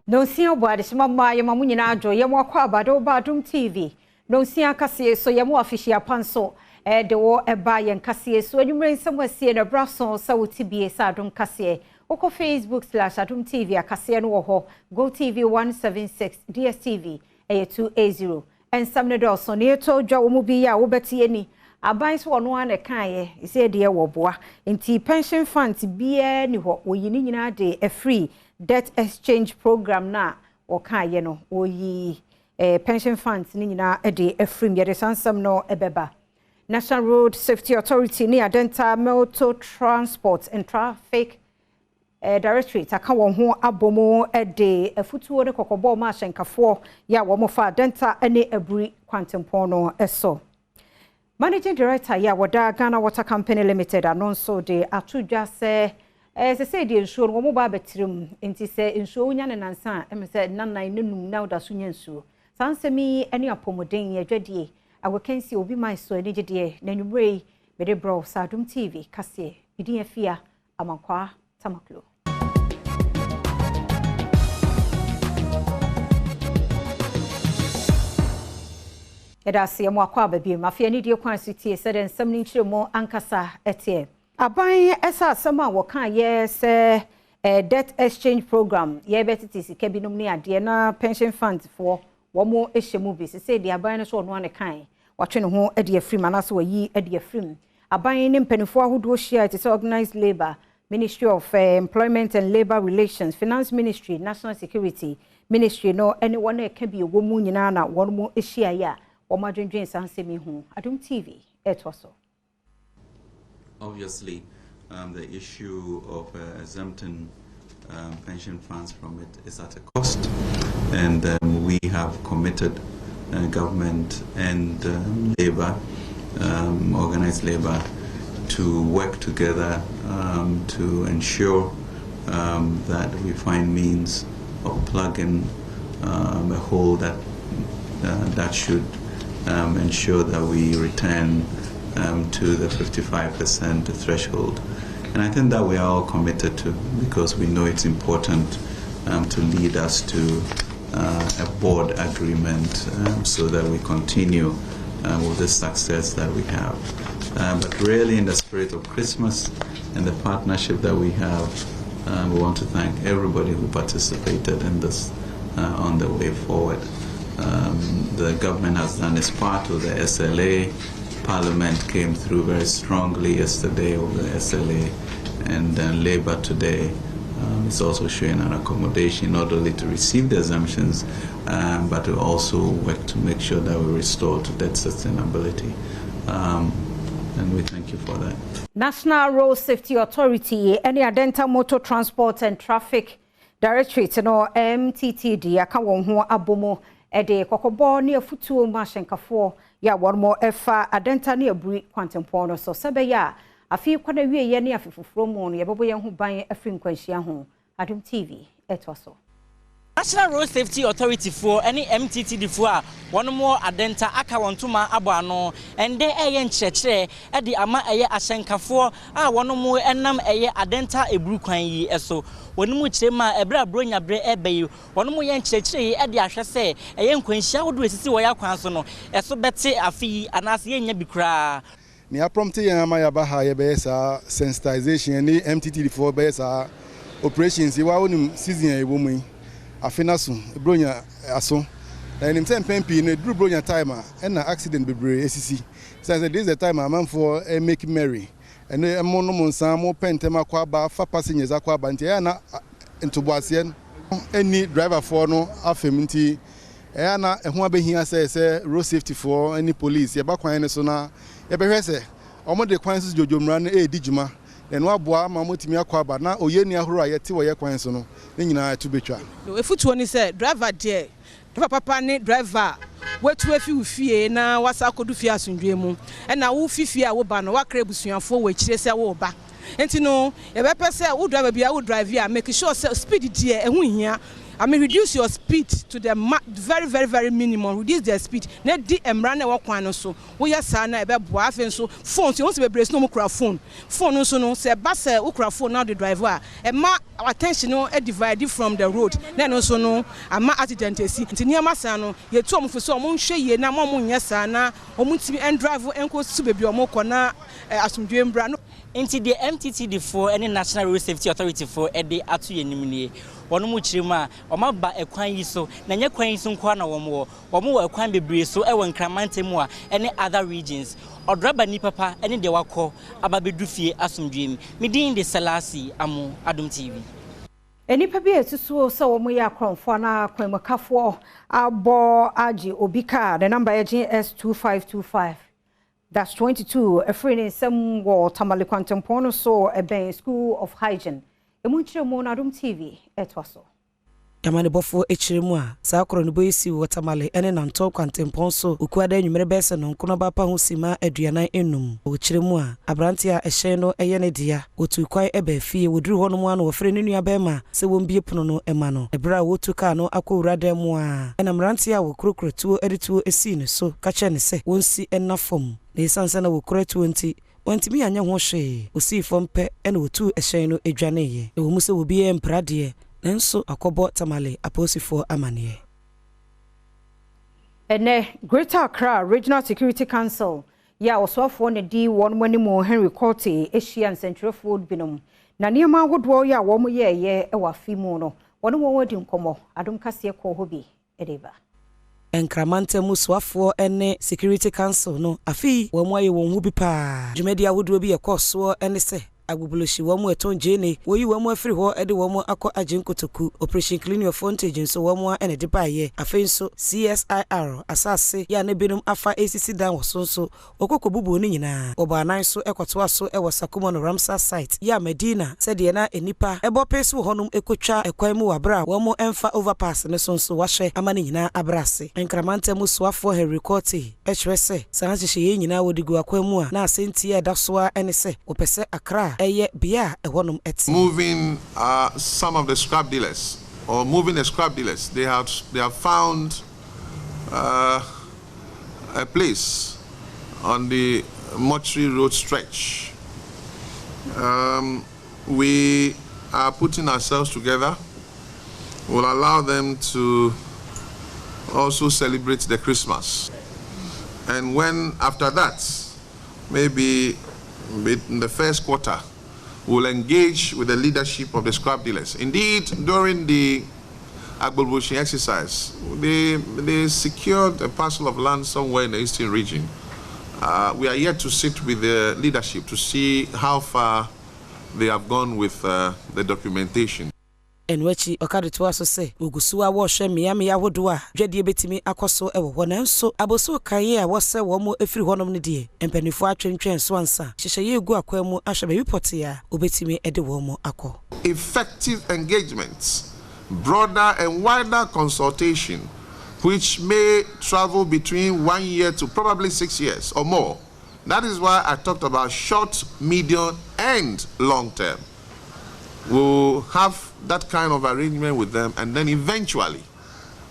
No sia boade shima ma ye mamu nyina adwo ye mo akwa abado ba Adom TV no sia kase so ye mo official panso de wo eba ye kase so anwumre nsem asie na braso sa wotibie sa Adom kase oko Facebook/Adom TV akase no wo ho Go TV 176 DSTV 280 ensam ne do so ne to dwa wo mu bi ya wo betie ni aban so no an kan ye ise de wo boa enti pension funds bia ni ho wo yini nyina de a free debt exchange program na okaye no oyi pension funds ni nyina de afrim yede sansam no ebeba National Road Safety Authority ni Adenta Motor Transport and Traffic Directorate aka won ho abomo de afutuo de kokobo ma hyenkafo ya wo mo fa Adenta ene aburi kwantempon no eso Managing Director ya wada Ghana Water Company Limited anonso de atudwa se se di nsuo no mo ba betirim enti se nsuo nya ne nansa se nanan nenum na oda so nya nsuo sansemi ene apomoden ye dwadie awokensi obi man so ene gide na nwumrei mede bro sa Adom TV kase idin afia amankwa tamaklo edase mo akwa babie mafia ni die kwan sitie se den samni nchiremo ankasa etie aban esa asema wokan ye se debt exchange program ye betiti sika binom ni ade na pension fund for womo ehemu bi se de aban no so no an kan watwe ne ho ade afrim anaso wayi ade afrim aban ne mpanifo ahodo hia it is organized labor Ministry of Employment and Labor Relations Finance Ministry National Security Ministry no anyone e ka bi womu nyina na womo ehia ya womadwendwen sansemi ho Adom TV etwaso. Obviously, the issue of exempting pension funds from it is at a cost, and we have committed government and labor, organized labor, to work together to ensure that we find means of plugging a hole that should ensure that we return to the 55% threshold. And I think that we are all committed to, because we know it's important to lead us to a board agreement so that we continue with the success that we have. But really, in the spirit of Christmas and the partnership that we have, we want to thank everybody who participated in this on the way forward. The government has done its part with the SLA. Parliament came through very strongly yesterday over the SLA, and then Labour today is also showing an accommodation not only to receive the exemptions, but to also work to make sure that we restore to debt sustainability. And we thank you for that. National Road Safety Authority, any Adenta Motor Transport and Traffic Directorate, no MTTD, aka won ho abomo ede kokobo ne afutuo ma hyenkafo ya wormo efa Adenta ne aburi kwantempon no so sebeya afi kwada wie ye ne afifoforo mu no ye bebo ye ho ban afri nkwanhia ho Adom TV etwaso. National Road Safety Authority for any MTTD for one more Adenta aka wontuma aboano ende eye nkyerɛkyerɛ ede ama eye ahyenkafo a one more enam eye Adenta eburu kwan yi eso wonimu kyerema ebra bronya bre ebeyi one more ye nkyerɛkyerɛ ede ahwɛ sɛ eye nkwanhyia wodo esisi wo ya kwan so no eso bete afi anase ye nya bikura ni apromte ye ama ya ba ha ye be sa sensitization ni MTTD for be sa operations wa wonim season e wo mu afinaso bronya aso na nim sem pempi na duru bronya time na accident bebre esisi say this is the time am for make merry and mo no monsan mo pentem akwa ba fa passengers akwa ba nti ya na ntoboase any driver for no afem nti ya na eho abehia say road safety for any police ye ba kwan ne so na ye behwe say omo de kwan so jojomra na edi djuma then waboa ma motimi akwa ba na oyeni ahoro ayete wo ye kwan so no ne nyina atubetwa efutuo ni say driver there papa ne driver wetu afi ufie na wasa kodu fie asundwe mu na wo fifie a wo ba no wakra busuafo wo kire se wo ba enti no e be pese wo driver bia wo drive here make sure speed there ehun hia I mean, reduce your speed to the very, very, very minimum. Reduce their speed. Net di emrane wa kwano so. We ya sana ebe boafen so. Phone so once be brace no mo kura phone. Phone no so no se bus ukura phone now the driver. E ma attention no e divide from the road. Na no so no ama accident esi. Nti niam asa no ye tu omfo so omo nhwe ye na mo nya sana omo timi en drive enko su bebi omo kona asumdwe mbra no. Nti the MTTD for any National Road Safety Authority for e de atu ye nimnie. Wono mu chirima omaba ekwan yi so na nya kwan yi so nkwa na womo ekwan bebre so e won Nkramante mu a ene other regions odraba ni papa ene de wakọ ababedufie asomdwem medin de Selasi amu Adom TV enipa bi esusuo so womo ya kronfo na kwanmakafo abo agi obika the number S2525 that's 22 a friend in some wo tamale kwantempono so eben School of Hygiene Emunchiremu na Adom TV etwaso. Yamane bofo echiremu a sakoro no boyisi watamale ene nanto kwantempon so okuada nwumere bese no nkono ba pa ho sima aduanan enum ochiremu a abrante a ehye no eye ne dia otu kwai eba fie woduru ho no mu ano wofre ne nua ba ma se wombie pono no ema no ebra wotu ka no akowura da mu a ena mrante a wokrokrotuo edituo esi ne so ka che ne se wonsi enafom na esansa na wokratuo nti wantimi anya ho hwe osi fompe ene wotu ehye no edwaneye ewo mu se wobi emprade Nenso akobo tamale aposifo amane. Ene Greater Accra Regional Security Council ya oswafo ne di won manimu Henry Cote Asian Central Food binom. Na niema wodwo ya wo mo ye ewafi mu no. Wono won wadi nkomo Adom kase ko hobi edeba. Nkramante muswafo ene Security Council no afi wo mo ye won hu bi pa. Dwumedi awodwo bi yekoso ene se agubulushi wamu etonje ne woyi wamu afiri ho ede wamu akọ ajenkotoku operation clean your frontage nso wamu ene de baye afenso CSIR asase ya ne binum afa ACC dan wosonso okokobubu ni nyina obanan so ekoto aso ewo Sakuma no Ramsar site ya Medina sede na enipa ebo pesu honum ekotwa ekwan mu wabra wamu emfa overpass ne sonso wahye amane nyina abrase Nkramante muswafo Henry Cote echwese sanahye ye nyina wodigu akwan mu a na asenti ya dasoa ene se opese Accra moving some of the scrap dealers or moving the scrap dealers, they have found a place on the Mortuary Road stretch. We are putting ourselves together. We'll allow them to also celebrate the Christmas, and when after that, maybe in the first quarter, we'll engage with the leadership of the scrap dealers. Indeed, during the Agbulbushi exercise, they secured a parcel of land somewhere in the eastern region. We are yet to sit with the leadership to see how far they have gone with the documentation. Enwechi okade to aso se ogusuwa wo hwe miame ya wodo a dwade betimi akoso ewo ho nanso aboso kanye a wose wo mo efiri honom ne de empanifo atwentwen so ansa hyehye egu akwa mu ahwe be report ya obetimi ede wo mo akọ. Effective engagements, broader and wider consultation, which may travel between 1 year to probably 6 years or more. That is why I talked about short, medium and long term. We'll have that kind of arrangement with them, and then eventually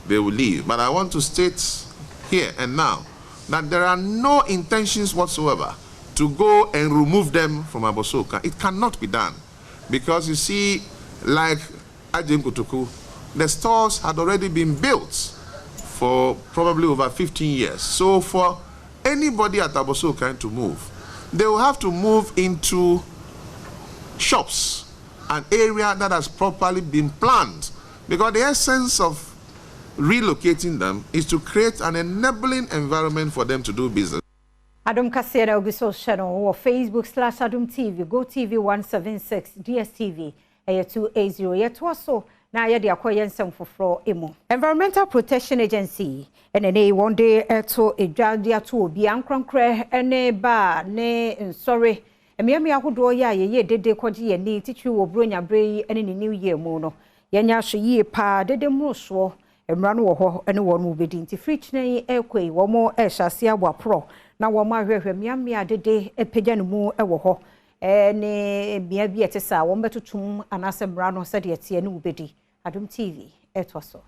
they will leave. But I want to state here and now that there are no intentions whatsoever to go and remove them from Abosoka. It cannot be done, because you see, like Ajem Kotoku, the stores had already been built for probably over 15 years. So for anybody at Abosoka to move, they will have to move into shops, an area that has properly been planned, because the essence of relocating them is to create an enabling environment for them to do business. Adom Kasera Ogiso channel or Facebook/Adom TV, Go TV 176, DSTV 280. Yet also na ye de akoye nsem foforo emu. Environmental Protection Agency ene one day eto edwade ato obi ankronkre ene ba ne nsore emiami ahodo ya ye dede kwaji ye ni titwi wo bronya bre ene ni new year mu no yenya hwe yi pa dede muso emra no wo ho ene wo no bedi nti frichne ekwe wo mo ehase abapro na wo ma hwehwe miami adede epegya no mu ewo ho ne bia bi etesa wo betutum anase mra no se de tie ne ubedi Adom TV etwaso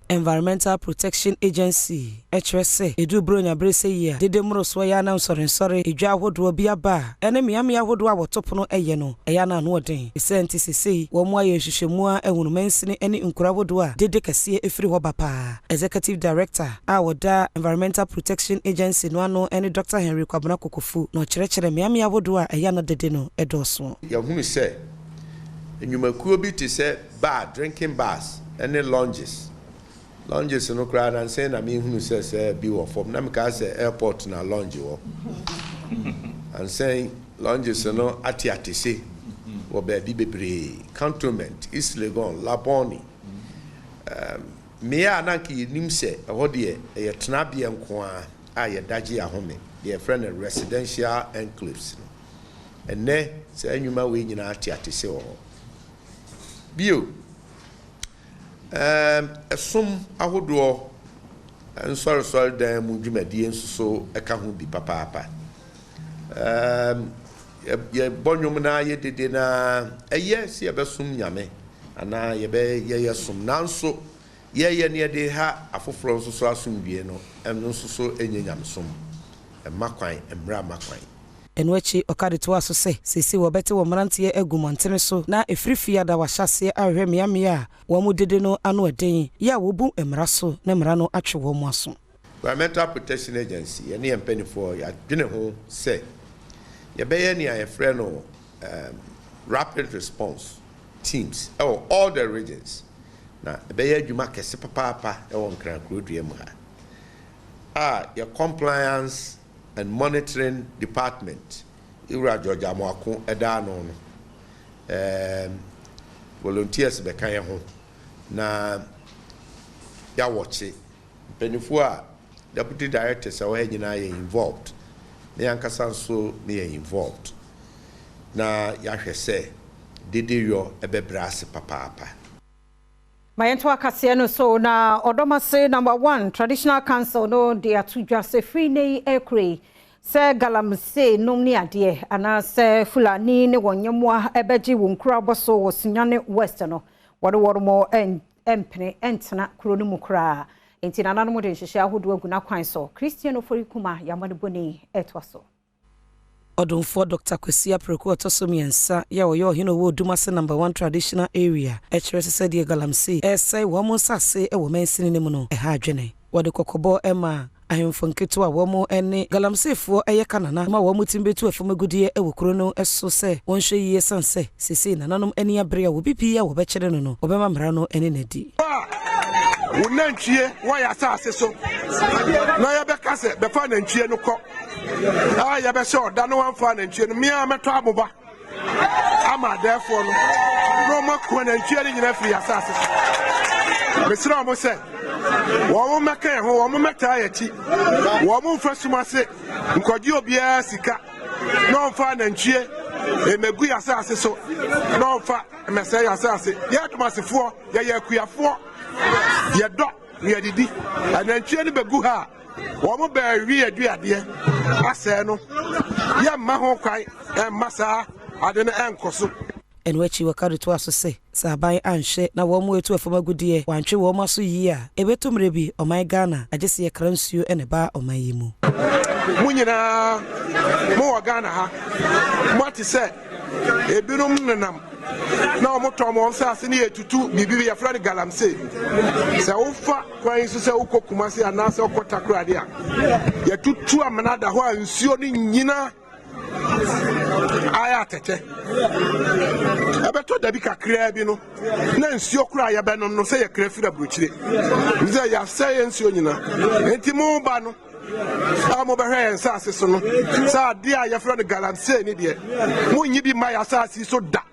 Environmental Protection Agency HRC edu bronya brese ya dede mroso ya na nsore edwa ahodo bi aba ene miame ahodo a wotopo no eye no eya na no oden esenti sisi wo mo aye hwehwemu a ehunumensini ene nkura ahodo a dede kase efiri ho bapa Executive Director a woda Environmental Protection Agency no ano ene Dr. Henry Kwabena Kokofu no kyerɛkyerɛ miame ahodo a eya na dede no edoso ya hunu se enyumakuo bi te se bar drinking bars ene lounges no crowd and saying I mean who says be what from na me say airport na lounge wo and saying lounges no ati say wo be bebre cantonment East Legon Laboni me ya na ki nim se ho de e tenabia nko a ye daje ahome the friend residential enclaves no enne say anwuma we nyina ati say wo bio esum ahodo ensori dan mu dwumadi ensuso eka ho bi papa ye bonyum na ye dede na eye se ye besum nyame ana ye be ye sum nanso ye ne de ha afoforo nsuso asum wie no eno nsuso enye nyamsom emakwan emra makwan enwechi okadeto aso se sisi wo bete wo mrantie agumontene so na efrifia da wahase ahwe miamia wo mu dede no ano eden ya wo bu emra so na emra no atwe wo mu aso Environmental Protection Agency ye ne empanifo ya dwene ho se ye beye ne ayefre no rapid response teams all the regions na beye adwuma kese papa nkran krodua mu ha your compliance and monitoring department Ira George Amwako eda no volunteers be kan ho na ya watch penifo a deputy director say we nyina ye involved na yankasa nso na ye involved na ya hwese dede yo ebebrase papa Mayento akase no so na odomase number 1 traditional council no de atudwa se free nei ekre se galamse nomni ade ana se fulani ne wonyemwa ebeji wonkura boso wosunyane west no wode mo empene entena kuro no mukura enti nananom de nhyehyɛ ahodo aguna kwan so Christian Oforikuma yamane boni etwaso Odumfo Dr. Kwesia Preko Otosomiensa ya oyo hino wo Dumase number 1 traditional area HRS said ye galamse say wo mo sase e wo mansini ne mu no ha adwene wode kokobo ema ahemfo nketo a wo mo ene galamsefo eye kanana ma wo mutimbetu afomagudie e wo kuro no eso se wonhwe yie sanse sisi nananom eni abre a wo bibi a wo be kyere no no obema mra no ene nadi Unanchie waya sase so na ya be kase be fa nanchie no ko ya be so da no wan fa nanchie no mia meto aboba ama therefore no ma ko nanchie ni nyina free asase mesra mo se wo mo meka ho wo mo meta ya ti wo mo mfa sumase nkoji obia sika no fa nanchie emegu ya asase so no fa mesa ya asase ya tumasefo ya yakuyafo ye do ye didi anantwie ne begu ha wo mo ba wi aduade ase no ye ma ho kwan masa ade ne enkoso enwechi wakareto aso se saban anhye na wo mo etu afomagudie wantwe wo maso yi a ebetumre bi oman Ghana agese ye kransuo ene ba oman yi mu munyina mo wa Ghana ha mo ati se ebinom nenam na omoto mo nsa ase ne etutu bibi ya frade galamse se ufa kwan so se ukokumase anase okotakrade a ya tutu amanada ho ansuo ni nyina aya tete abeto dabi kakra bi no na nsuo kura ya be no se ya krafira brochire nze ya se nsuo nyina enti mo ba no amo be hwe nsa ase so no sa de a ya frade galamse ni de mo nyi bi ma ya sa ase so da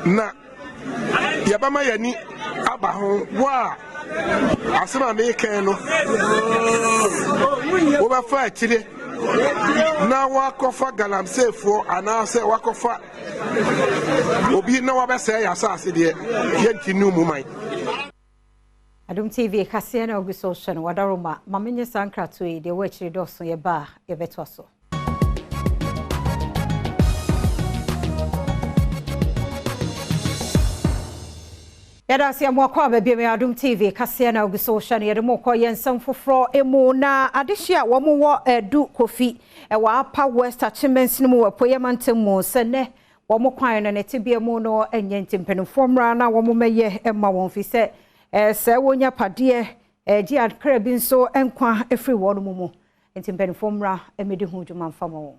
na yabama yani aba ho wa asema meken no wo ba fa akire na wakofa galamsefo anase wakofa obi na wabese ya asase de yentinu mu man Adom TV kase na oguso hye no wadaroma mamenye sankrato e de wo akire do so ye ba ye beto so Yada si amwakwa bebie me Adom TV kase na oguso hwa ne yede mokọ yensam foforo emu na adehia wo mo wo edu kofi wa apa west achievements no wo poyemantem mo sene wo mo kwan no netibia mu no enye ntimpenfomra na wo mo meye ema won fi se se wonya pade gi adkra bi nso enkwa efri wo no mu ntimpenfomra emedi hu dwuma mfama wo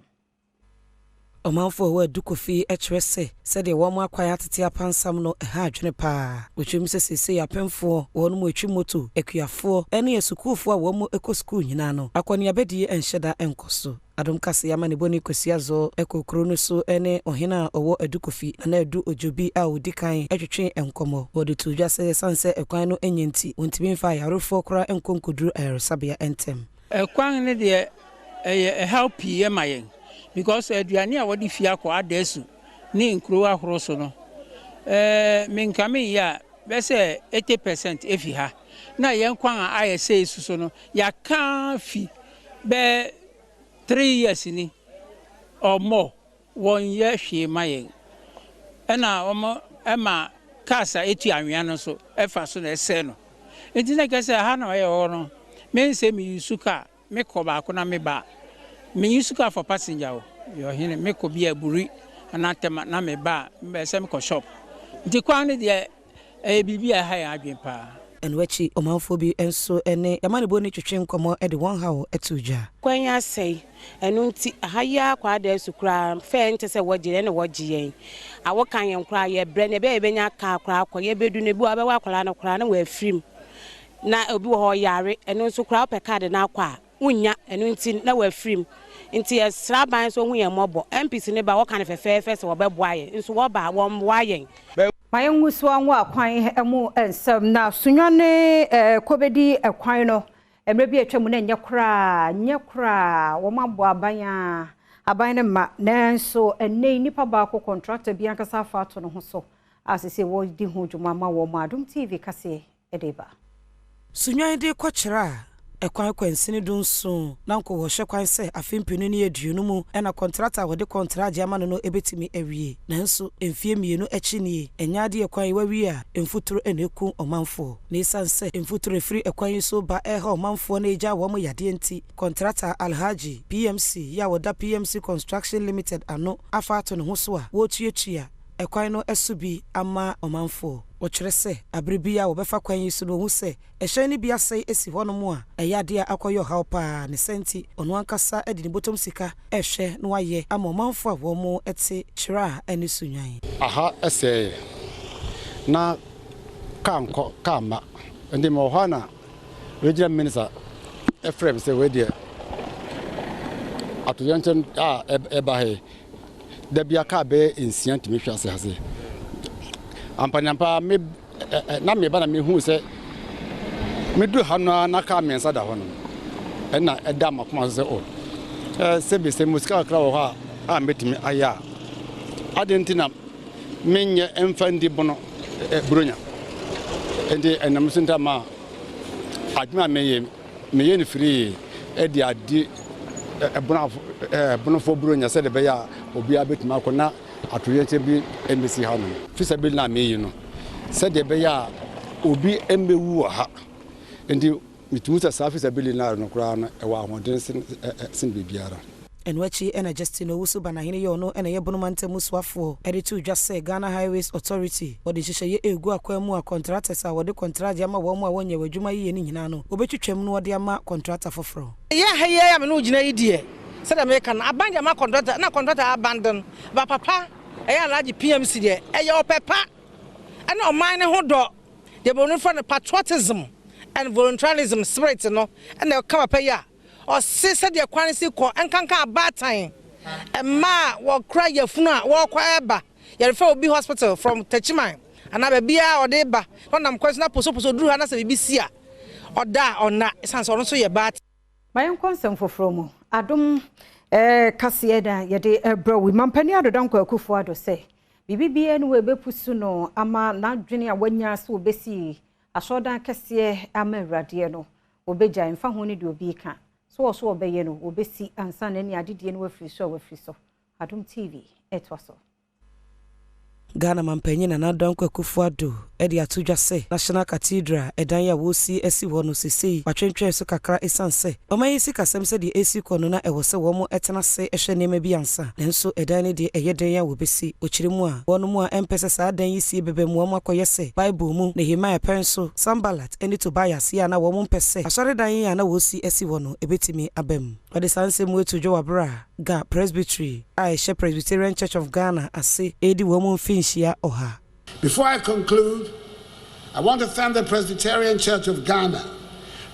Omanfo wa dukofi echwese said the woman quiet tia pansam no ha adwene pa wotwem sese ya pemfo wonu mu etwi moto ekuafo ene esukufo a wo mu ekosukuu nyina no akwani abedi enhyeda enkoso Adom kase ya mane boni kwasiazo ekokro no so ene ohina owo edukofi na edu ojobi a odikan etwetwe enkomo wode tudwa se sanse ekwan no enyenti wontimi mfa yarofo kora enkonkoduru ayresabia entem ekwan ne de help ye mayen because aduane a wodi fia kwa adesu ni nkro ahoro so no menkame ya be se 80% efi ha na yen kwan a ayese so no ya kan fi be 3 years ni or more 1 year hwe mayen na omo ema kasa etu anwea no so efa so na ese no enti na kase ha na ye ho no me se mi yusuka me ko ba ko na me ba me yusuka for passenger yo hine me ko bia buri anatema na me ba me se me ko shop nti kwan ne de bibia ha ya adwen pa enwachi omanfo bi enso ene yamane boni twetwe nkomo e de won hawo etuja kwan ya sei enu nti ahaya kwa da sukura fe nte se wogire ne wogiyen awo kan yen kura ye bre ne be benya ka kura kwa ye bedu ne bu abewa kwala na kura na wa afrim na obi wo ho yare enu nso kura pe card na akwa unya enu nti na wa afrim nti esraban so hu ye mobo MPC ne ba wo kan fefefe se wo beboa ye nso wo ba wo mwa yen mayen wusu anwo akwan emu ensam na sunwane kobedi akwan no emre bi atwam na nyekra wo mabo aban ne ma nanso enne nipa ba ko contractor bi ankasa afa to no ho so asese wo di hu dwuma ma wo Adom TV kase edeba sunwane de kwachira ekwan kwansini dunso nanko wo hwekwan se afempinu ne aduonu mu ena contractor wo de contract ama no ebetimi awie nanso emfie mienu echini enyade ekwan wawie a emfuturo eneku omanfo ne sanse emfuturo efri ekwan so ba eha omanfo na eja wo mu yade enti contractor Alhaji PMC ya woda PMC Construction Limited ano afato ne ho so a wo tuatua ekwan no esubi ama omanfo ochirese abribia wo befa kwan yisu no hu se ehye ni bia sei esi hono mu a eyade akoyo hawpa ne senti ono ankasa edi ni botom sika ehye no aye ama omanfo a wo mu ete chira ani sunyan aha ese na kanko kama ndi mo hana regional minister Efrem se we atuyanchen ebahe da bia ka be insiant mi hwase hase ampanyampa me na me ba na me hu se me du hanu na ka mensa da hono na eda makoma se o se be se musika kra wo ha a metimi aya adentina menye emfandi bono bronya ende enam sinta ma adwuma meye ni free edi adi bono fo bronya se de be ya obi abetima akona atoyente bi emesi ha no fisabil na meyi no se de be ya obi embewu ha ndi mitusa sa fisabil na no kura no e wa hoden sin bibiara enwachi ena Justino wusu bana hine yo no ena ye bonumante muswafo editu just Ghana Highways Authority odi hihye egu akwamu a contractors a wode contract ama wo mu a wonye wadwuma yi ni nyina no obetwetwam no wode ama contractor foforo ye haye ya me no gina idie se da me kan abanja ma contractor na contractor abandon ba papa eya Alhaji PMC de eya opepa ana o man ne ho do de bonu for patriotism and volunteerism spirit no ana ka papa ya o se de kwan si ko enkanka abatan ma wo kra yafunu a wo kwa eba ye refer obi hospital from Techiman ana ba bia o de ba onam kwesna poso duru ha na se bibisi a oda ona sanso no so ye bat mayen konsem foforo mu Adom kase da ye de bro we mampani adodan kwa akufo ado se bibibia no we bepusu no ama na dwene a wanya so obesi asodan kase ama awrade no obeja emfa ho ne de obi ka so obeye no obesi ansa na ni adedie no wafiri so Adom TV etwaso Ghana mampanyi na Adom Kwakufuado ɛde atodwa sɛ National Cathedral ɛdan ya wosi esi hɔ no sesei watwentwɛ so kakra esan sɛ ɔman yi kasɛm sɛ de esi kɔ no na ɛwɔ sɛ wɔn ɛtena se ɛhwɛ nneɛma bi ansa nanso ɛdan ne de ɛyɛ dan ya wobesi okyire mu a wɔn mu a ɛmpɛ sɛ saa dan yi sie bebe mu wɔn akɔyɛ sɛ Bible mu Nehemiah pɛn so Sambalat ɛne Tobias ya na wɔn mpɛ sɛ asɔre dan yi ya na wosi esi hɔ no ebetimi abam ɔde sanse mu etu dwo wabra ga Presbytery a ɛhyɛ Presbyterian Church of Ghana ase edi wɔn mfinhyia ɔha. Before I conclude, I want to thank the Presbyterian Church of Ghana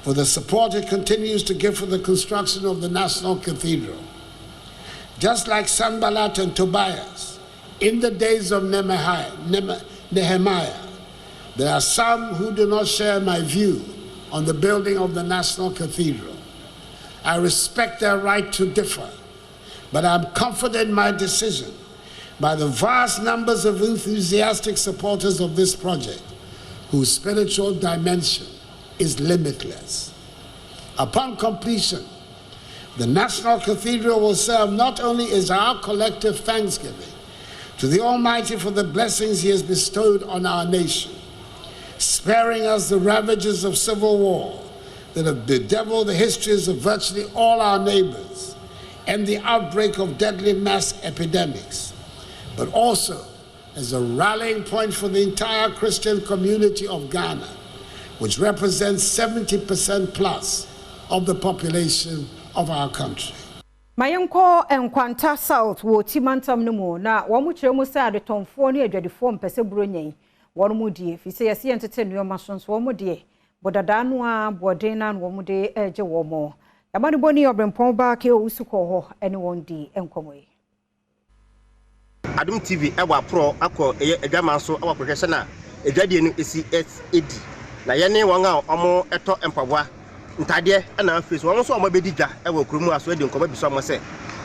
for the support it continues to give for the construction of the National Cathedral. Just like Sanballat and Tobias, in the days of Nehemiah, there are some who do not share my view on the building of the National Cathedral. I respect their right to differ, but I'm confident in my decision by the vast numbers of enthusiastic supporters of this project whose spiritual dimension is limitless. Upon completion, the National Cathedral will serve not only as our collective thanksgiving to the Almighty for the blessings He has bestowed on our nation, sparing us the ravages of civil war that have bedeviled the histories of virtually all our neighbors and the outbreak of deadly mass epidemics, but also as a rallying point for the entire Christian community of Ghana, which represents 70% plus of the population of our country. Mayenko enkwanta South wo timantam no mu na wo mu kire mu sa de tonfo ne adwadifo mpese buronyen wo mu die fi se yesi entete nuoma sonso wo mu die bodada no a boden na wo mu de eje wo mo yamani boni obrempon ba ke usuko ho ene won di enkomoyi. Adom TV ewa pro akọ edwama so awa prohwese na edwadie no esi edi na ye ne won a omo eto empaboa ntade na face won so omo bedi dwa ewa kromu aso edi nkoba bi so omo se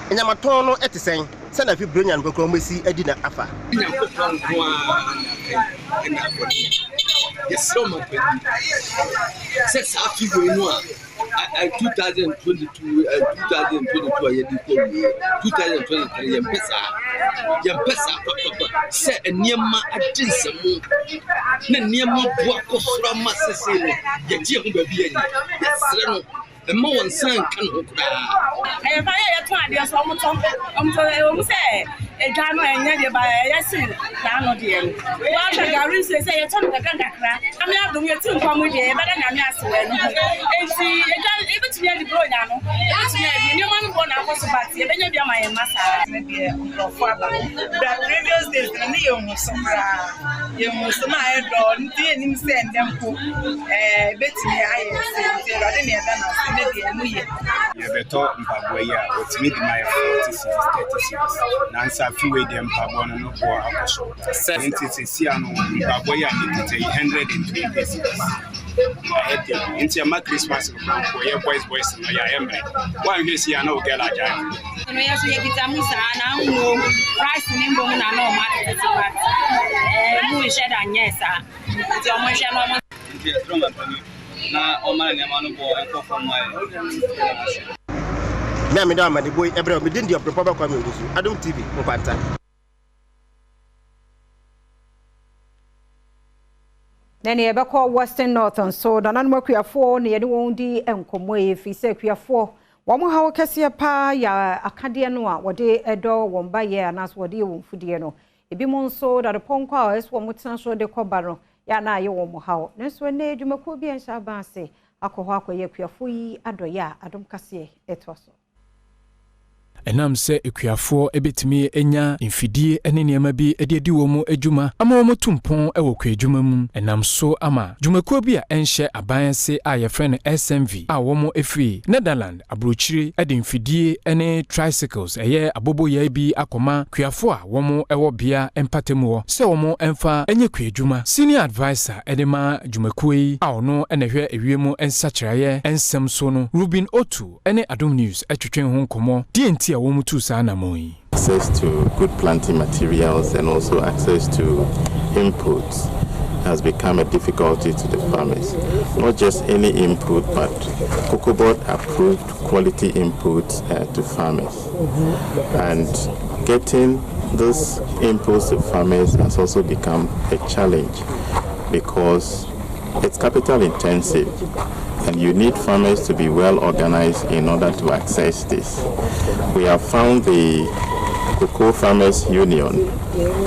enyamaton no etisen se na fi bronya no kokro mesi edi na afa yes so much sex happy we no 2022 2023 yempesa se eniema ajinsemu na eniema boa kosura masese no ye je ho ba bi anyi yesre no emma won san kan ho kura fa ye to ade so omo se edwa no enye de ba yesin na no de en wa hwe gari se ye to no kakra ami adom ye tin kwa mu de be da na mi asewe no enti edwa ebetumi adi bro nya no ebetumi adi ni man bo na akoso party e benya bia ma ye masa na de ofo aba the previous days na me ye mu so na e do nti enim se ndempo betumi aye se nti rade ne da na se de emu ye beto mpagwe ya otimi di my 40 nansa fiwe de mpagwe no bo akoso 70 si ano mpagwe ya nikite 120 nti ama Christmas ko ye boys no ya emre wan hwe si ana o gela ja no ya so ye bitamusa na ngo price ni mbo na no ma tete bat mu she da nyesa nti o mo hwe no mo nti strong antoni na o ma ne ma no bo e ko from my me am da ma de boy ebre me din di oprepo ba kwa me odusu Adom TV mpanta. Nene ebeko Western Northern so danan makuafo ne yede won di enkomo e fi se kuafo wo mo hawo kese pa ya akade no a wode edo won ba ye anas wode won fudie no ebi mo nso da ponko a eso mo tena so de koba no ya na ye wo mo hawo nenso ne edwumako bi enhya ba ase akoho akoye kuafo yi adoya Adom kase etoso enam se ekuafo ebetimi enya mfidie ene niema bi edi wo mu adwuma ama wo tumpon ewo kwa adwuma mu enam so ama dwumako bi a enhye abanse a ye frɛ no SMV a wo mu efri Netherlands abrochire edi mfidie ene tricycles eye abobo ya bi akoma kuafo a wo mu ewo bia empatemu wo se wo mu emfa enye kwa adwuma senior advisor edema dwumako yi a ono enehwe ewiemu ensachiraye ensem so no Ruben Otu ene Adom News atwetwen ho nkomo die access to good planting materials and also access to inputs has become a difficulty to the farmers. Not just any input, but Cocoa Board approved quality inputs to farmers. And getting those inputs to farmers has also become a challenge. because it's capital intensive and you need farmers to be well organized in order to access this. We have found the Cocoa Farmers Union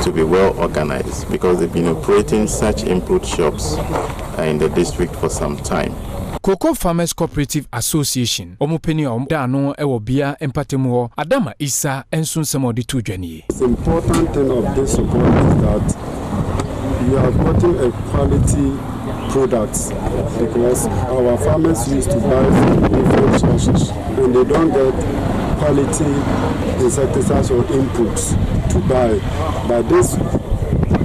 to be well organized because they've been operating such input shops in the district for some time. Cocoa Farmers Cooperative Association, Omupeni Dano Ewobia Empatemo, Adama Isa, and Sunsamo de Tujani. The important thing of this support is that we are getting a quality products because our farmers used to buy from different sources and they don't get quality insecticides or inputs to buy. But this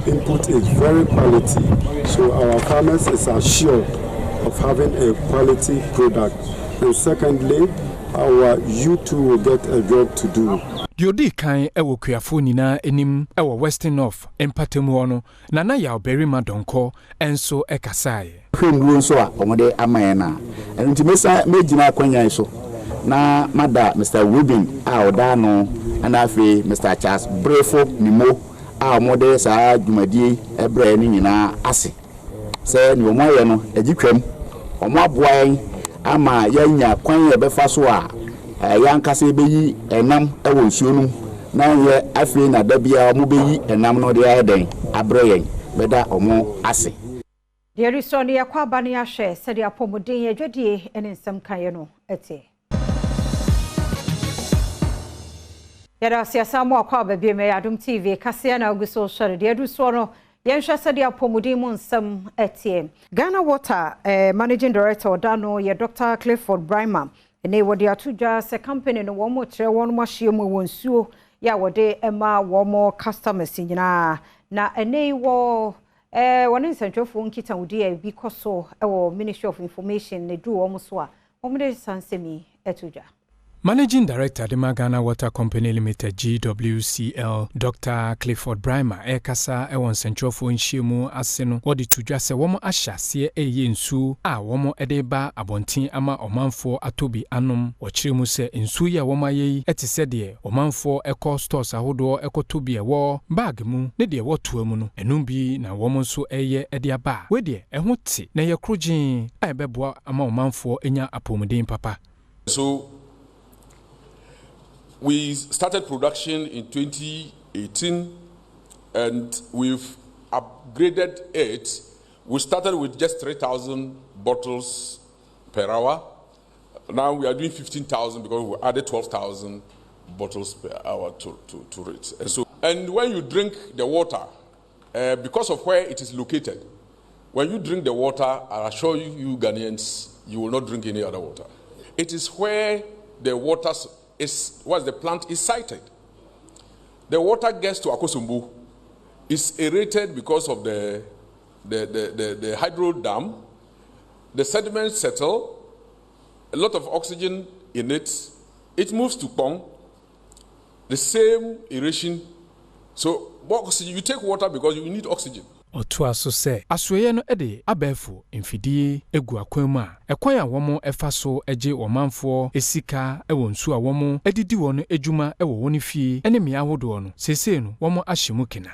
input is very quality, so our farmers is assured of having a quality product. And secondly, our youth too will get a job to do. Diodi kan ewo kuafo nyina enim ewo Western North empatemu no nana ya oberima donko enso ekasae hwembuo nso a omode amaye na enti mesa megina kwanya so na mada Mr. Ruben a oda no ana afi Mr. Charles Brefo nimo a omode saa dwumadie ebre ni nyina ase se ni omoye no agitwam omo aboa ama yanya kwanya befa so a yankase beyi enam ewo nsuo no na ye afi na dabia mo beyi enam no de ayeden abreyen beda omo ase de risoni yakwa bani ahwe se de apomodin adwadie ene nsem kaye no ete yara siasa mo akwa ba bi me Adom TV kase na oguso share de aduso no yenhwa se de apomodin mo nsem ete Ghana Water Managing Director Dano ye Dr. Clifford Brima ene wode atudwa se company no wo mo kire won mo hye mo wonsuo ya wode ema wo mo customers nyina na ene wo wone nsantwefo nkita wodi a bi koso wo Ministry of Information ne du wo mo so a wo mo de sansemi atudwa Managing Director de Ghana Water Company Limited GWCL Dr. Clifford Brima ekasa ewon sentrofo nhyiemu ase no wodi tudwa se womo ahyase eye nsu a womo edeba abontin ama omanfo atobi anom wokyeremu se nsu ya womo ayi etise de omanfo eko stores ahodo ekotobi ewo bag mu ne de wotoa mu no enum bi na womo nso eye ede aba we de eho ti na ye krogin a ebeboa ama omanfo enya apomuden papa. So we started production in 2018 and we've upgraded it. We started with just 3,000 bottles per hour. Now we are doing 15,000 because we added 12,000 bottles per hour to it. And when you drink the water, because of where it is located, when you drink the water, I assure you Ghanaians, you will not drink any other water. It is where the water is, once the plant is sited. The water gets to Akosombo, is aerated because of the hydro dam. The sediments settle, a lot of oxygen in it. It moves to Pong, the same aeration. So oxygen, you take water because you need oxygen. Otua so se asoye no ede abefo mfidie egu akwan mu a ekwan a womo efa so eje womanfo esika ewo nsu a womo edidi wono ejuma ewo woni fie ene me ahodo no sese no womo ahyemu kina.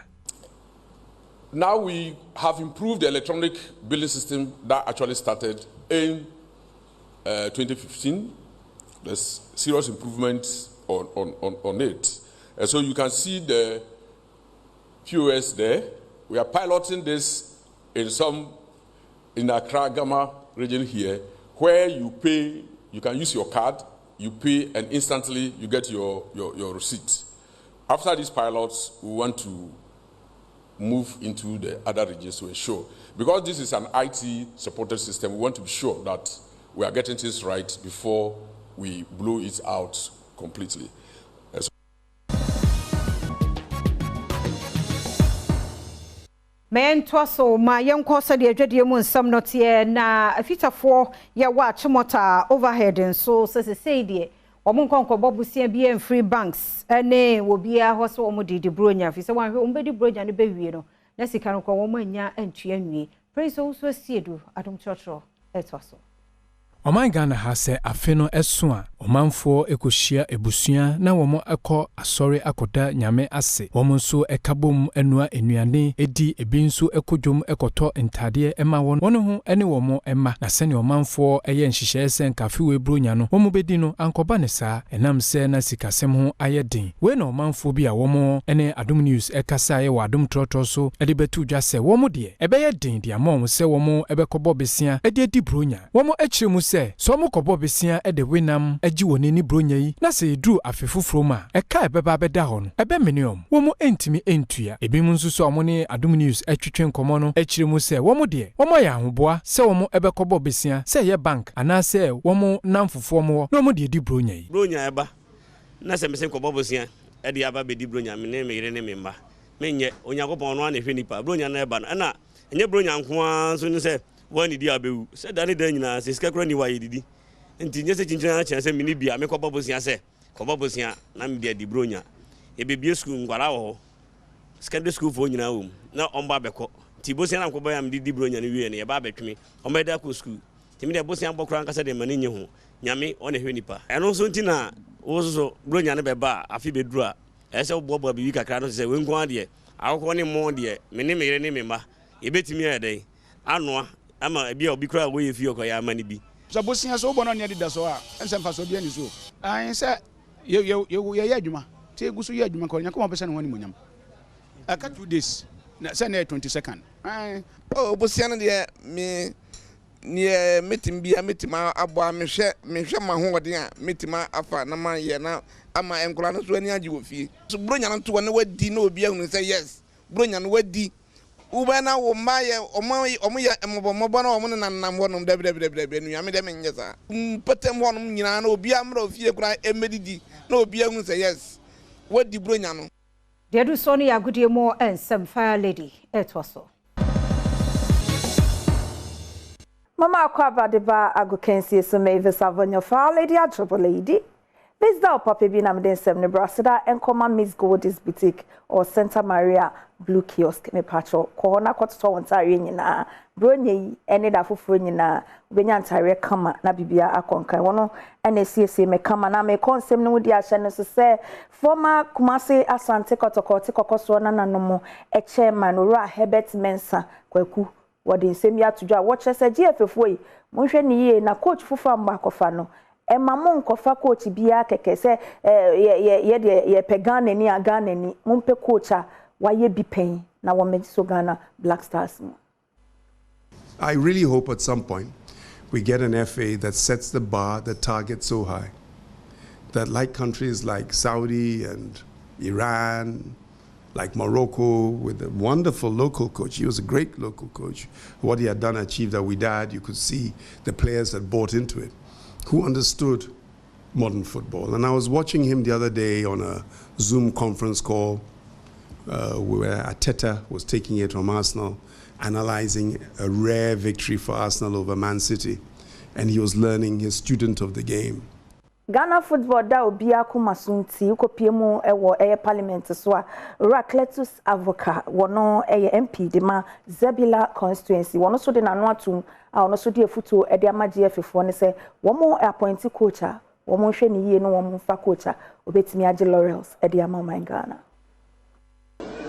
Now we have improved the electronic billing system that actually started in 2015. There's serious improvements on it. And so you can see the POS there. We are piloting this in Accra, Gama region here, where you pay, you can use your card, you pay, and instantly you get your receipt. After these pilots, we want to move into the other regions to ensure, because this is an IT supported system, we want to be sure that we are getting things right before we blow it out completely. Men twaso ma yenko se de adwadie mu nsam no te na afitafo ye wa chimota overhead nso se de omo nkonko bobusia bi en free banks ene obia ho se omo didi bronya fi se wan hwe ombedi bronya ne bewie no na sika no ko omo anya antue nwie praise also siedu Adom Church etwaso Oman Ghana has said a feno esua omanfo ekohia ebusua na womo akọ asori akoda nyame ase womo nso ekabom enua enuane edi ebi nso ekodwom ekoto ntade ema wono ho ene womo ema na sene omanfo eye nhihye sen kafe we bronya no womo bedi no ankoba ne saa enam se na sikasem ho ayedin we na omanfo bi a womo ene Adom News ekasa ye wa Adom Trotro so ede betu dwa se womo de ebeye din de amom se womo ebekobo besia ede di bronya womo akire mu se so mo kobo besia ede wenam agi woneni bronya yi na se edru afefufuro ma eka ebeba beda ho no ebe menium womo entimi entua ebi mu nso so omo ne Adom News atwetwe nkomo no akire mu se womo de womo ya ahoboa se womo ebekobo besia se ye bank ana se womo namfofo mo no mo de di bronya yi bronya eba na se mesen kobo besia edi aba be di bronya me ne me yire ne me mba menye Onyankopon no ana hwe nipa bronya na eba na enye bronya nko an so ni se wani di abewu se dani dan nyina se sika kro ni wa yididi nti nye se chinchina na chense mini bia me kobo bosia se kobo bosia na me di bronya e bebie school ngwara wo secondary school fo nyina wo na omba beko ti bosia na kobo ya me di bronya ni wie ne e ba betweme omba da ko school ti me de bosia bokra nka se de mani nye ho nyame one hwe nipa eno so nti na wo so bronya ne beba afi beduru a ese bobo bi kakra no se we nko ade akoko ne mo de me ne me yire ne me ma e betimi ya den anoa ama bia obi kra wo ye fi okoya ya mani bi so bosia so bono ne dida so a ense mfa so bia ni so an se ye adwuma te gusu ye adwuma ko nyakoma pese ne woni munyam aka 2 days na se na 22nd bosia no de me nie metim bia metima abo mehwe ma ho wode a metima afa na ma ye na ama enkola no so ani agi wo fie so bronya no to ne wadi na obi ahunu say yes bronya no wadi ubana wo maye omo ya embo na omo na nam wonom dabre nu ame de menye sa petem wonom nyina na obi amra fie kura emedidi na obi ahunu say yes wadi bronya no de du so ne yagudie mo ensem fire lady etwaso Mama akwaba de ba agokensie so meve savonyo fa lady a trouble lady. This da papa bi na me den sem ne brasada enkoma Miss Goldie's boutique or Santa Maria Blue Kiosk me patro ko na kwoto wontare nyina bronye yi ene da foforo nyina benya ntare kama na bibia akonkan wono ene siesie me kama na me konsem no di ahye no so se former Kumasi Asante Kotokoti kokoso na nanomo e chairman Ora Herbert Mensa kwaku wodi nsem ya tudwa watch se GFF yi monhwe ni ye na coach fufa mba kofa no emamu nkofa coach bia keke se ye pegane ni agane ni mumpe coacha waye bipen na wamediso Ghana Black Stars. I really hope at some point we get an FA that sets the bar, the target so high that like countries like Saudi and Iran, like Morocco, with a wonderful local coach. He was a great local coach. What he had done, achieved that we did, you could see the players that bought into it, who understood modern football. And I was watching him the other day on a Zoom conference call where Arteta was taking it from Arsenal, analyzing a rare victory for Arsenal over Man City. And he was learning, his student of the game. Ghana football da obi akoma sunti ukopiemu ewo parliament so a Cletus Avoca wono MP de ma Zebila constituency wono so de nano atum a wono so de afuto e de ama GFF ne se womo appoint coacha womo hwe ne yie no womo fa coacha obetimi age laurels e de ama man Ghana.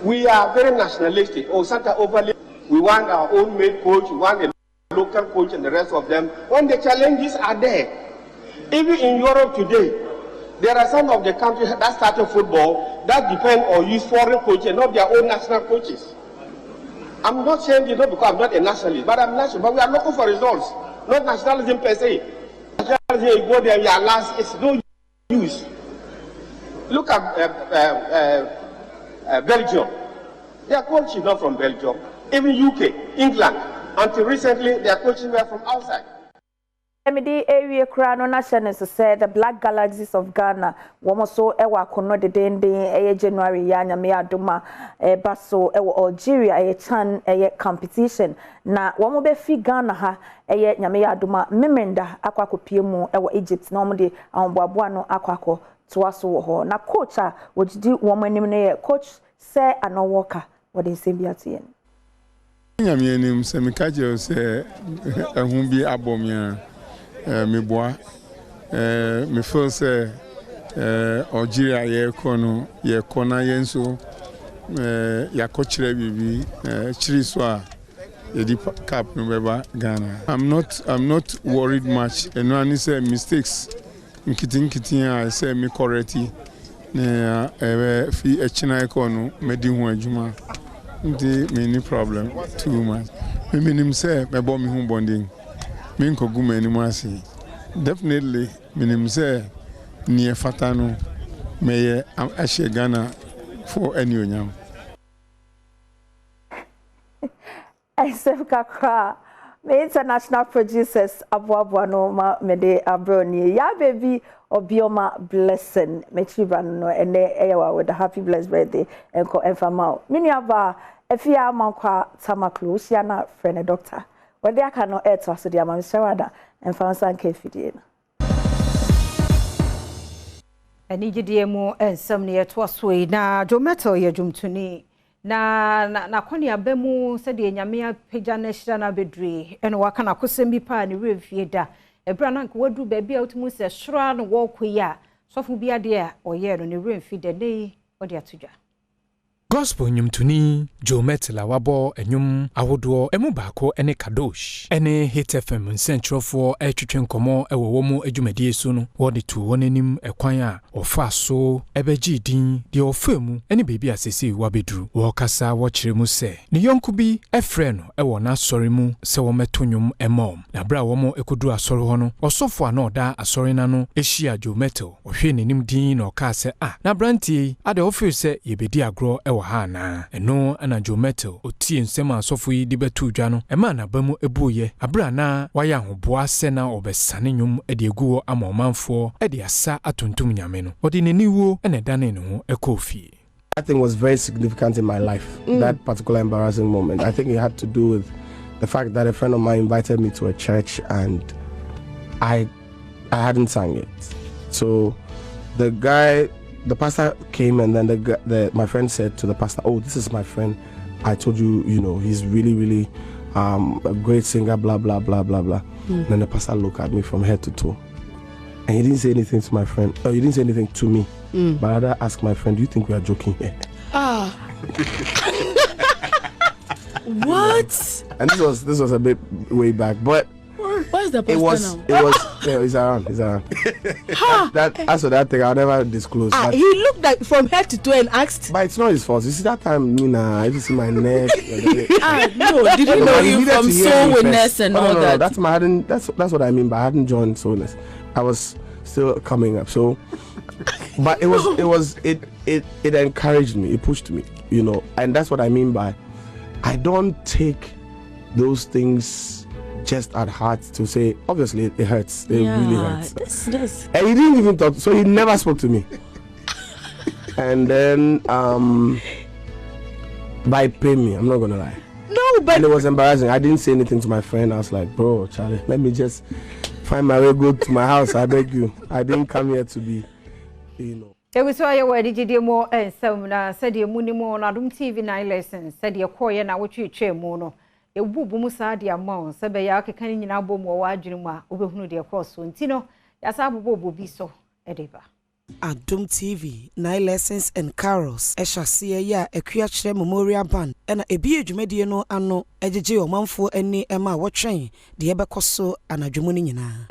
We are very nationalistic. Santa overly we want our own made coach, we want a local coach and the rest of them when the challenges are there. Even in Europe today, there are some of the countries that started football that depend or use foreign coaches, not their own national coaches. I'm not saying this because I'm not a nationalist, but I'm national. But we are looking for results, not nationalism per se. Nationalism, you go there, you are last. It's no use. Look at Belgium. Their coach is not from Belgium. Even UK, England. Until recently, their coaches were from outside. Emidi area krano na channels said the Black Galaxies of Ghana womo so ewa kono de dende January ya nyame adoma baso ewa Algeria chan competition na womo be fi Ghana ha nyame adoma memenda akwa kopiemu ewa Egypt na womo de awboaboa no akwa toaso wo ho na coach a wogidi womo anim ne coach say anowoka wode nsembia tie nyame anim se mekaje se ehun bi abomia meboa me feel say Algeria ye kono ye kona yenso ya kochire bibi chiri so a ye di cap no beba Ghana. I'm not worried much. And no any say mistakes nkiti I say me correcti na fi echina kono medi ho adwuma. Ndi me ni problem too much. Me minim say me bo me hu bonding. Me nkogu me ni ase. Definitely minim say near Fatano may Ashe Ghana for any onyam. I say kakra me international producers aboaboano ma me de abroni ya baby obioma blessing me chibra no ene eyawa with a happy blessed birthday enko enfama mini aba efia mankwa tamaklo sia na friend doctor wode aka no eto aso dia ma msewada enfansa nke fidie na ani gidie mu ensam ne yeto so na jometo ye jumtuni na kwani abemu se de nyame apagya na hira na bedre eno waka na kosem bi pa ne refie da ebra na nka wadu ba bia otumu se hira no wo koya sofo bi ade a oye no ne refie de nei ode atodwa Gospel nyumtuni Jometla wabo enyum awodo emu baako ene kadosh ene Hit FM nsentrofo etwetwe nkomo ewo mu adwumadie so no wode tu wonanim ekwan a ofa so ebeji din de ofemu ene bebi asese wabedru wo kasa wo kyeremu se ne yonku bi efre no ewo na asori mu se wo metonyum emom na bra wo mo ekodu asori ho no osofo ana oda asori na no ehia Jometo ohwe nenim din na okase na brantie ade ofi se yebedi agro hana eno ana Jometo otie nsem asofo yi de betu dwa no ema na bamu ebuye abra na waya hoboa se na obesane nyum ede eguo amomanfo ede asa atontum nyame no ode neniwo ene dane ne ho ekofie. That thing was very significant in my life, that particular embarrassing moment. I think it had to do with the fact that a friend of mine invited me to a church and I hadn't sang it. So the pastor came and then my friend said to the pastor, "Oh, this is my friend. I told you, he's really, really a great singer, blah, blah, blah, blah, blah." And then the pastor looked at me from head to toe. And he didn't say anything to my friend. He didn't say anything to me. But I asked my friend, "Do you think we are joking here?" What? And this was a bit way back, but where's the pastor now? He's around. That's that thing I'll never disclose. He looked like from head to toe and asked. But it's not his fault. You see that time, Nina, I just see my neck. No, did you know you from Soul Witness and all that? That's what I mean. But I hadn't joined Soul Witness. I was still coming up. So, but it encouraged me. It pushed me. And that's what I mean by I don't take those things just at heart to say, obviously it hurts. It really hurts. And he didn't even talk, so he never spoke to me. And then by paying me, I'm not gonna lie. No, but and it was embarrassing. I didn't say anything to my friend. I was like, "Bro, Charlie, let me just find my way, go to my house. I beg you. I didn't come here to be, It was why you were the more and some said the Munimo Adom TV 9 lessons, said your coy and I would you chair mono. A woobu musa dia mon, Sabaya can in album or wajuma, over dear cross soon. Tino, as I will be so, Ediba. Adom TV 9 lessons and carols. Esha see ya a creature memorial band and a beer mediano anno, edge or manfo any Emma watching the Ebacoso and a Jumunina.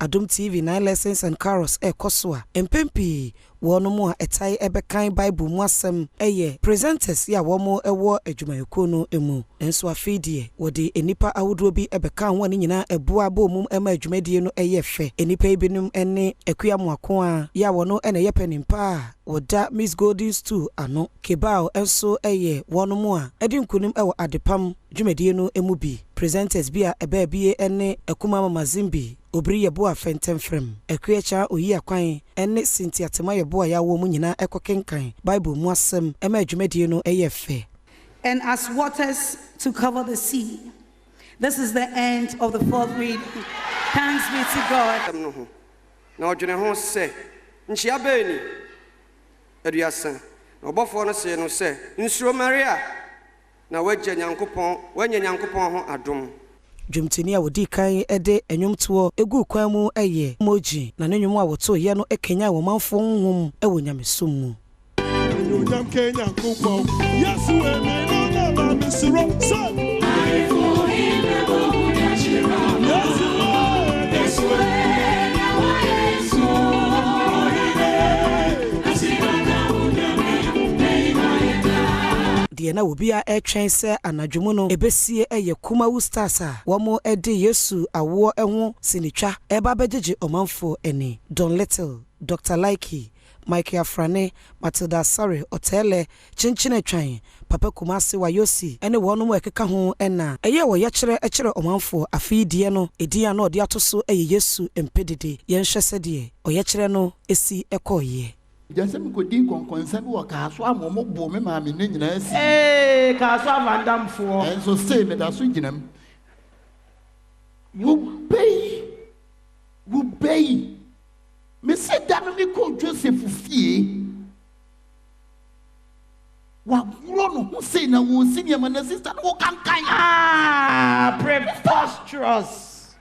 Adom TV 9 lessons and carols koswa empempi wono mo etai ebekan bible mu asem presenters ya womo ewo adwumayeko no emu enso afidie wode enipa awodro bi ebekan ho nyina eboa bomum ema adwumadie no fe enipa ibinum ene akua moako a ya wono ene yepenimpa woda Miss Golden Stool ano kebao enso wono mo a edinkunim ewo adepam dwumadie no emu bi presenters bi a ebabie ene akuma mamazimbi obri yebo afentem frem ekwecha oyi akwan ene Cynthia tema yebo ya wo mu nyina ekokenkan bible mu asem ema adwumadie no fe. And as waters to cover the sea. This is the end of the fourth reading. Thanks be to God. Na odwene ho se nchia bani aduasa na obofo no se no se nsuro Maria na wagye nyankopon ho adom. Dwumtini a wodi kan ede enwomto egu kwan mu eye moji na nenwom a woto ye no ekenya wo manfo honhom ewo nyamesom mu. Nyam Kenya kupo Yesu e me no na ma misro so I for him e bo nyachira Yesu e na wa Yesu de na obi a etwen se anadwomu no ebesie eye Kumawu Stars a womo ede Yesu awo eho sinitwa eba bejeje omanfo eni Don Little, Dr. Likey, Mike Afrane, Matilda Sorry, Otele, Chinchine Twan, Papa Kumasi Wayosi, ene wono mo ekeka ho ena. Eye wo ye kire omanfo afidie no, edia no de atoso eye Yesu empedede. Ye nhwese de, oye kire no esi ekoye. Jasem ko din konkonsa bi wo ka so amomo bo me ma me nyina asi. Ka so avandamfo. Enso say me da so ginam. Wo bei. Me se da no me ko Joseph fie. Wa wuro no ho say na wo senior man sister no kan. Preposterous.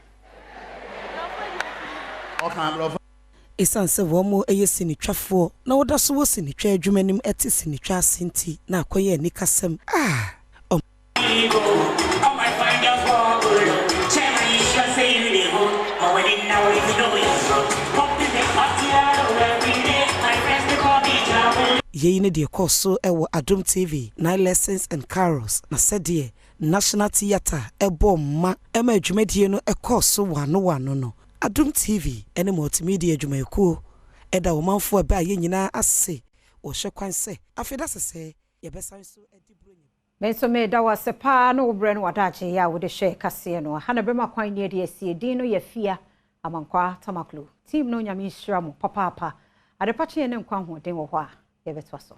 Esanse womo eye sinitwafo na woda so wo sinitwa adwumanim eti sinitwa asenti na akoye nikasem Yeyine de koso ewo Adom TV 9 lessons and carols na sedie National Theatre ebo ma ema adwumadie no ekoso wano no Adom TV ene multimedia adwumakuo eda wo manfo aba ye nyina ase wo hwekwan se afeda sese ye besan so adibronye benso me da wase pa no obre no wadache ya wo de hwe kase no ha na brema kwan ne de asie din no ye fia amankwa tamaklo team no nyame hira mo papa adepache ne nkwa ho den wo ho a ye betwa so